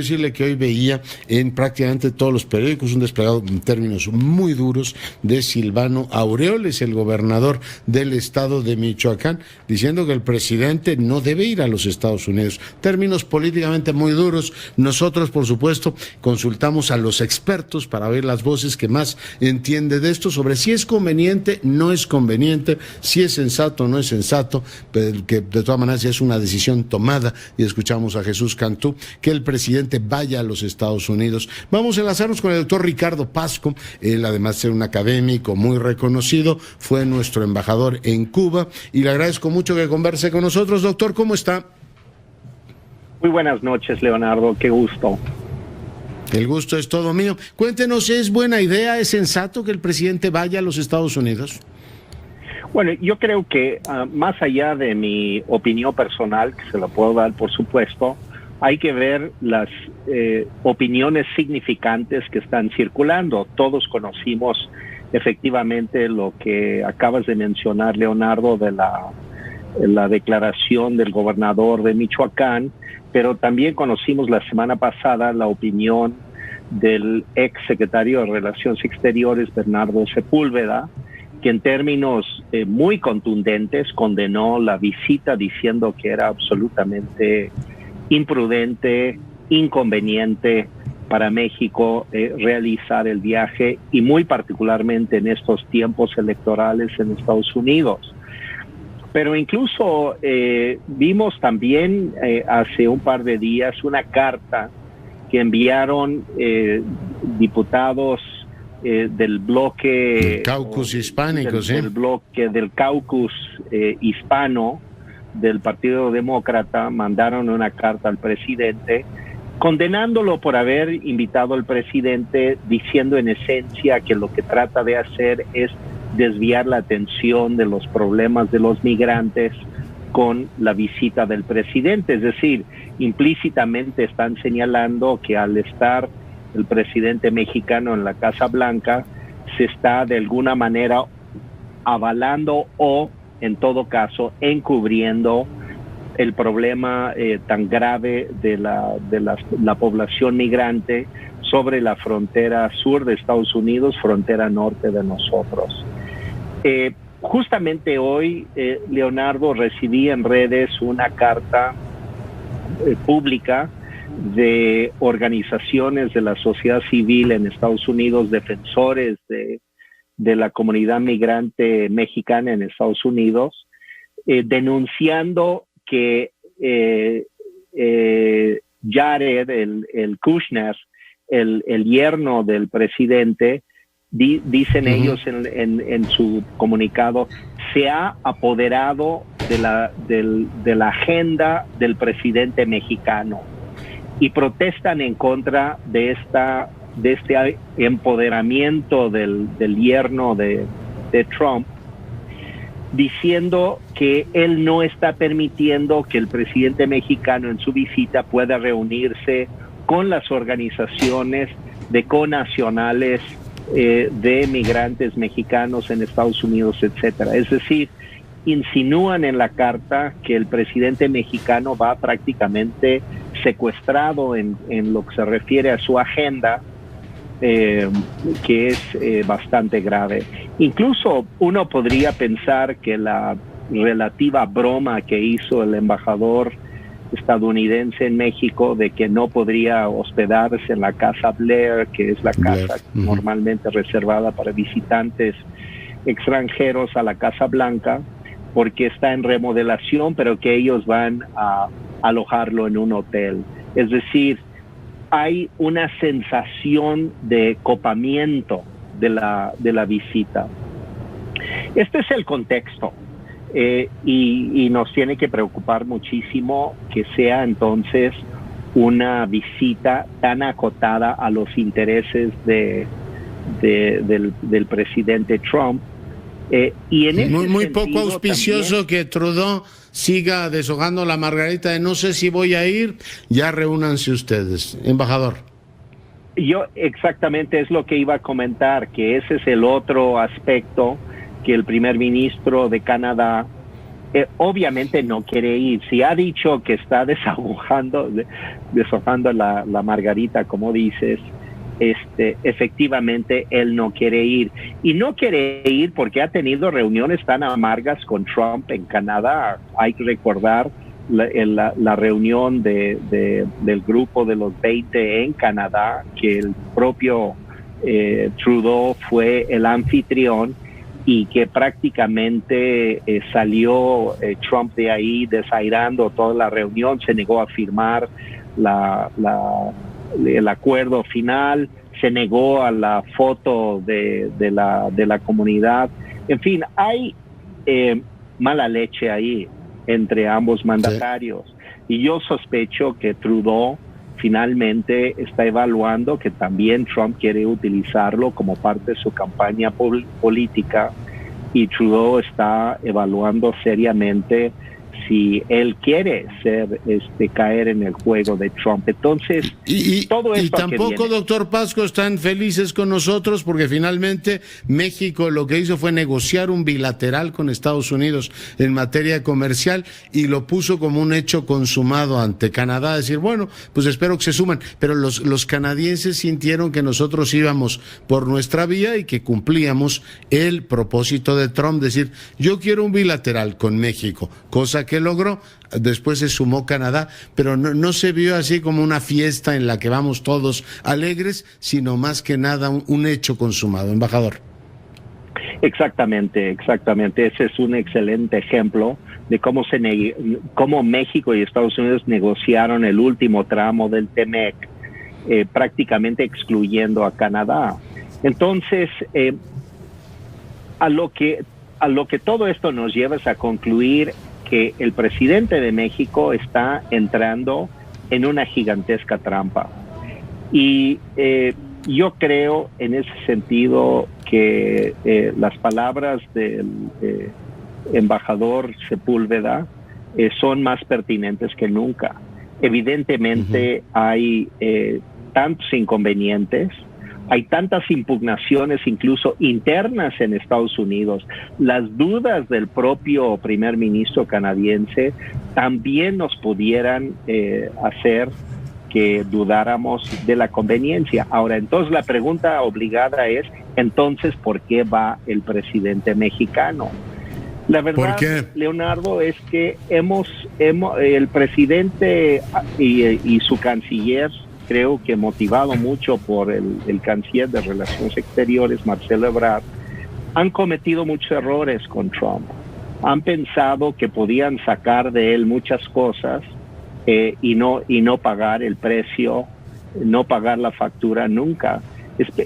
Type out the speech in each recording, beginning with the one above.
Decirle que hoy veía en prácticamente todos los periódicos un desplegado en términos muy duros de Silvano Aureoles, el gobernador del estado de Michoacán, diciendo que el presidente no debe ir a los Estados Unidos. Términos políticamente muy duros. Nosotros, por supuesto, consultamos a los expertos para ver las voces que más entiende de esto sobre si es conveniente, no es conveniente, si es sensato o no es sensato, pero que de todas maneras ya es una decisión tomada, y escuchamos a Jesús Cantú, que el presidente vaya a los Estados Unidos. Vamos a enlazarnos con el doctor Ricardo Pasco. Él, además de ser un académico muy reconocido, fue nuestro embajador en Cuba, y le agradezco mucho que converse con nosotros. Doctor, ¿cómo está? Muy buenas noches, Leonardo, qué gusto. El gusto es todo mío. Cuéntenos, ¿es buena idea, es sensato que el presidente vaya a los Estados Unidos? Bueno, yo creo que más allá de mi opinión personal, que se la puedo dar, por supuesto, hay que ver las opiniones significantes que están circulando. Todos conocimos efectivamente lo que acabas de mencionar, Leonardo, de la declaración del gobernador de Michoacán, pero también conocimos la semana pasada la opinión del ex secretario de Relaciones Exteriores, Bernardo Sepúlveda, que en términos muy contundentes condenó la visita, diciendo que era absolutamente imprudente, inconveniente para México realizar el viaje, y muy particularmente en estos tiempos electorales en Estados Unidos. Pero incluso vimos también hace un par de días una carta que enviaron diputados del bloque el caucus hispánico, del bloque del caucus hispano del Partido Demócrata. Mandaron una carta al presidente condenándolo por haber invitado al presidente, diciendo en esencia que lo que trata de hacer es desviar la atención de los problemas de los migrantes con la visita del presidente. Es decir, implícitamente están señalando que al estar el presidente mexicano en la Casa Blanca, se está de alguna manera avalando o, en todo caso, encubriendo el problema tan grave de la población migrante sobre la frontera sur de Estados Unidos, frontera norte de nosotros. Justamente hoy, Leonardo, recibí en redes una carta pública de organizaciones de la sociedad civil en Estados Unidos, defensores de la comunidad migrante mexicana en Estados Unidos, denunciando que Jared, el Kushner, el yerno del presidente, dicen ellos en su comunicado, se ha apoderado de la agenda del presidente mexicano, y protestan en contra de este empoderamiento del yerno de Trump, diciendo que él no está permitiendo que el presidente mexicano en su visita pueda reunirse con las organizaciones de connacionales de migrantes mexicanos en Estados Unidos, etcétera. Es decir, insinúan en la carta que el presidente mexicano va prácticamente secuestrado en lo que se refiere a su agenda, que es bastante grave. Incluso uno podría pensar que la relativa broma que hizo el embajador estadounidense en México de que no podría hospedarse en la Casa Blair, que es la casa normalmente reservada para visitantes extranjeros a la Casa Blanca, porque está en remodelación, pero que ellos van a alojarlo en un hotel. Es decir, hay una sensación de copamiento de la visita. Este es el contexto, y nos tiene que preocupar muchísimo que sea entonces una visita tan acotada a los intereses del presidente Trump. Y en muy poco auspicioso también que Trudeau siga deshojando la margarita de no sé si voy a ir, ya reúnanse ustedes, embajador. Yo exactamente es lo que iba a comentar, que ese es el otro aspecto que el primer ministro de Canadá obviamente no quiere ir. Si ha dicho que está deshojando la margarita, como dices, efectivamente él no quiere ir. Y no quiere ir porque ha tenido reuniones tan amargas con Trump en Canadá. Hay que recordar la reunión del grupo de los 20 en Canadá, que el propio Trudeau fue el anfitrión, y que prácticamente salió Trump de ahí desairando toda la reunión, se negó a firmar el acuerdo final, se negó a la foto de la comunidad. En fin, hay mala leche ahí entre ambos mandatarios. Sí. Y yo sospecho que Trudeau finalmente está evaluando que también Trump quiere utilizarlo como parte de su campaña política, y Trudeau está evaluando seriamente si él quiere caer en el juego de Trump. Entonces, todo esto y tampoco, doctor Pasco, están felices con nosotros porque finalmente México lo que hizo fue negociar un bilateral con Estados Unidos en materia comercial y lo puso como un hecho consumado ante Canadá, decir, bueno, pues espero que se suman, pero los canadienses sintieron que nosotros íbamos por nuestra vía y que cumplíamos el propósito de Trump, decir, yo quiero un bilateral con México, cosa que logró. Después se sumó Canadá, pero no se vio así como una fiesta en la que vamos todos alegres, sino más que nada un hecho consumado. Embajador. Exactamente. Ese es un excelente ejemplo de cómo México y Estados Unidos negociaron el último tramo del TEMEC, prácticamente excluyendo a Canadá. Entonces, a lo que todo esto nos lleva es a concluir que el presidente de México está entrando en una gigantesca trampa. Y yo creo en ese sentido que las palabras del embajador Sepúlveda son más pertinentes que nunca. Evidentemente hay tantos inconvenientes, hay tantas impugnaciones incluso internas en Estados Unidos. Las dudas del propio primer ministro canadiense también nos pudieran hacer que dudáramos de la conveniencia. Ahora, entonces la pregunta obligada es, entonces, ¿por qué va el presidente mexicano? La verdad, Leonardo, es que el presidente y su canciller, creo que motivado mucho por el canciller de Relaciones Exteriores, Marcelo Ebrard, han cometido muchos errores con Trump. Han pensado que podían sacar de él muchas cosas y no pagar el precio, no pagar la factura nunca.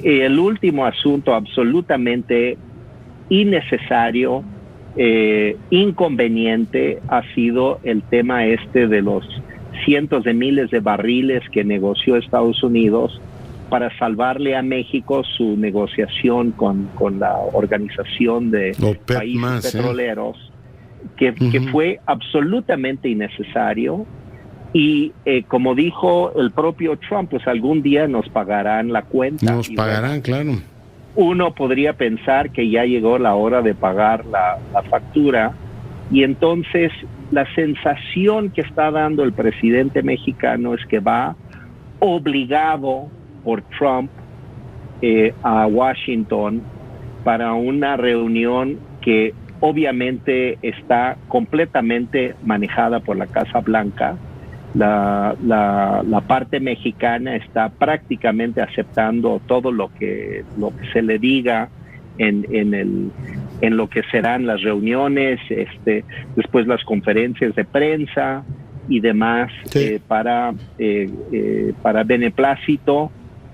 El último asunto absolutamente innecesario, inconveniente, ha sido el tema de los cientos de miles de barriles que negoció Estados Unidos para salvarle a México su negociación con la Organización de Países Petroleros, que fue absolutamente innecesario. Y como dijo el propio Trump, pues algún día nos pagarán la cuenta. Nos pagarán, claro. Uno podría pensar que ya llegó la hora de pagar la factura, y entonces la sensación que está dando el presidente mexicano es que va obligado por Trump a Washington para una reunión que obviamente está completamente manejada por la Casa Blanca. La parte mexicana está prácticamente aceptando todo lo que se le diga en lo que serán las reuniones, después las conferencias de prensa y demás, sí, para beneplácito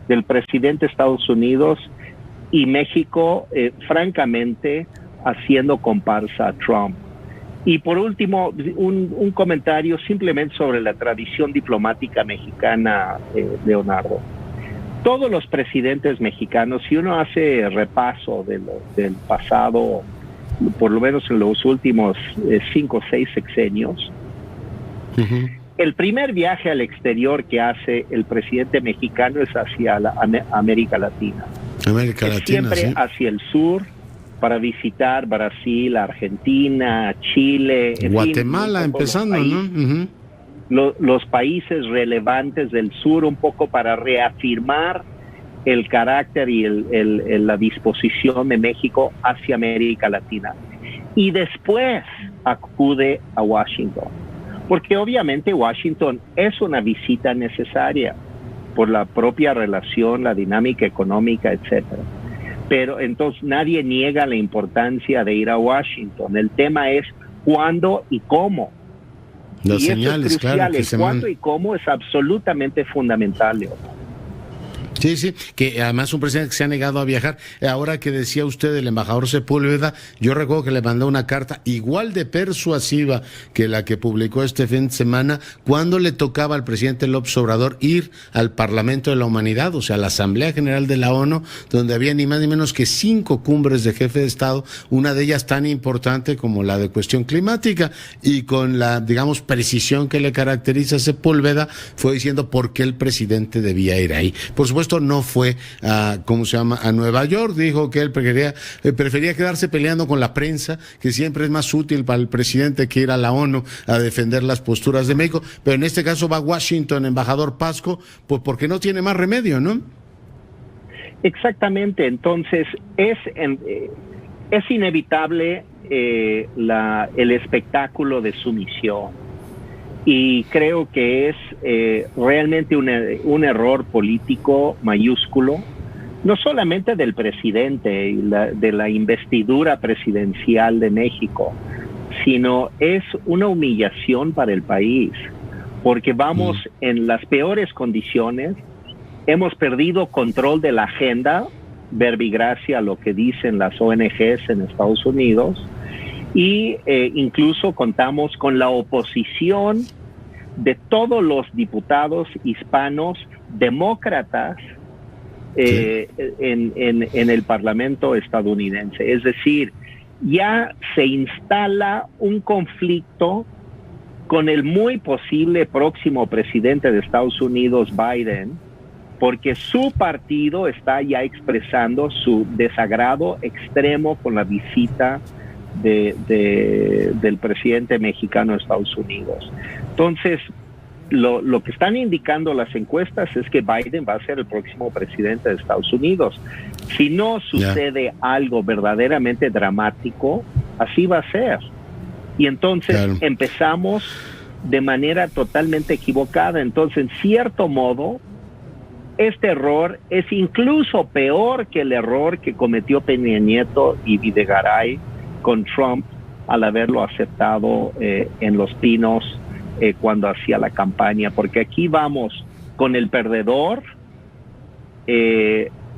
del presidente de Estados Unidos, y México, francamente, haciendo comparsa a Trump. Y por último, un comentario simplemente sobre la tradición diplomática mexicana, Leonardo. Todos los presidentes mexicanos, si uno hace repaso del pasado, por lo menos en los últimos 5 o 6 sexenios, el primer viaje al exterior que hace el presidente mexicano es hacia América Latina. América Latina, siempre sí, hacia el sur, para visitar Brasil, Argentina, Chile, en Guatemala, fin, empezando, ¿no? Uh-huh. Los países relevantes del sur, un poco para reafirmar el carácter y la disposición de México hacia América Latina. Y después acude a Washington, porque obviamente Washington es una visita necesaria por la propia relación, la dinámica económica, etcétera. Pero entonces nadie niega la importancia de ir a Washington. El tema es cuándo y cómo. Las y señales, eso es crucial. claro. El cuándo y cómo es absolutamente fundamental, Leonardo. Sí, sí, que además un presidente que se ha negado a viajar. Ahora que decía usted del embajador Sepúlveda, yo recuerdo que le mandó una carta igual de persuasiva que la que publicó este fin de semana cuando le tocaba al presidente López Obrador ir al Parlamento de la Humanidad, o sea, a la Asamblea General de la ONU, donde había ni más ni menos que 5 cumbres de jefe de Estado, una de ellas tan importante como la de cuestión climática, y con la, digamos, precisión que le caracteriza a Sepúlveda, fue diciendo por qué el presidente debía ir ahí. Por supuesto, no fue a Nueva York, dijo que él prefería quedarse peleando con la prensa, que siempre es más útil para el presidente que ir a la ONU a defender las posturas de México, pero en este caso va a Washington, embajador Pasco, pues porque no tiene más remedio, ¿no? Exactamente, entonces es inevitable el espectáculo de sumisión. Y creo que es realmente un error político mayúsculo, no solamente del presidente y de la investidura presidencial de México, sino es una humillación para el país, porque vamos en las peores condiciones, hemos perdido control de la agenda, verbigracia a lo que dicen las ONGs en Estados Unidos, y incluso contamos con la oposición de todos los diputados hispanos demócratas en el Parlamento estadounidense. Es decir, ya se instala un conflicto con el muy posible próximo presidente de Estados Unidos, Biden, porque su partido está ya expresando su desagrado extremo con la visita del presidente mexicano a Estados Unidos. Entonces, lo que están indicando las encuestas es que Biden va a ser el próximo presidente de Estados Unidos. Si no sucede algo verdaderamente dramático, así va a ser. Y entonces empezamos de manera totalmente equivocada. Entonces, en cierto modo, este error es incluso peor que el error que cometió Peña Nieto y Videgaray con Trump al haberlo aceptado en Los Pinos cuando hacía la campaña, porque aquí vamos con el perdedor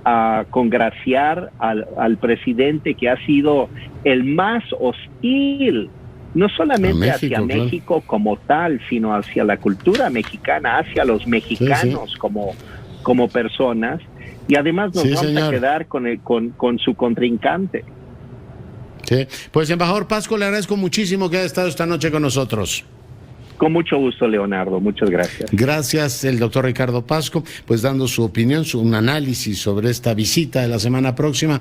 a congraciar al presidente que ha sido el más hostil, no solamente hacia México como tal, sino hacia la cultura mexicana, hacia los mexicanos como personas, y además nos vamos a quedar con su contrincante. Sí, pues embajador Pasco, le agradezco muchísimo que haya estado esta noche con nosotros. Con mucho gusto, Leonardo. Muchas gracias. Gracias, el doctor Ricardo Pasco, pues dando su opinión, un análisis sobre esta visita de la semana próxima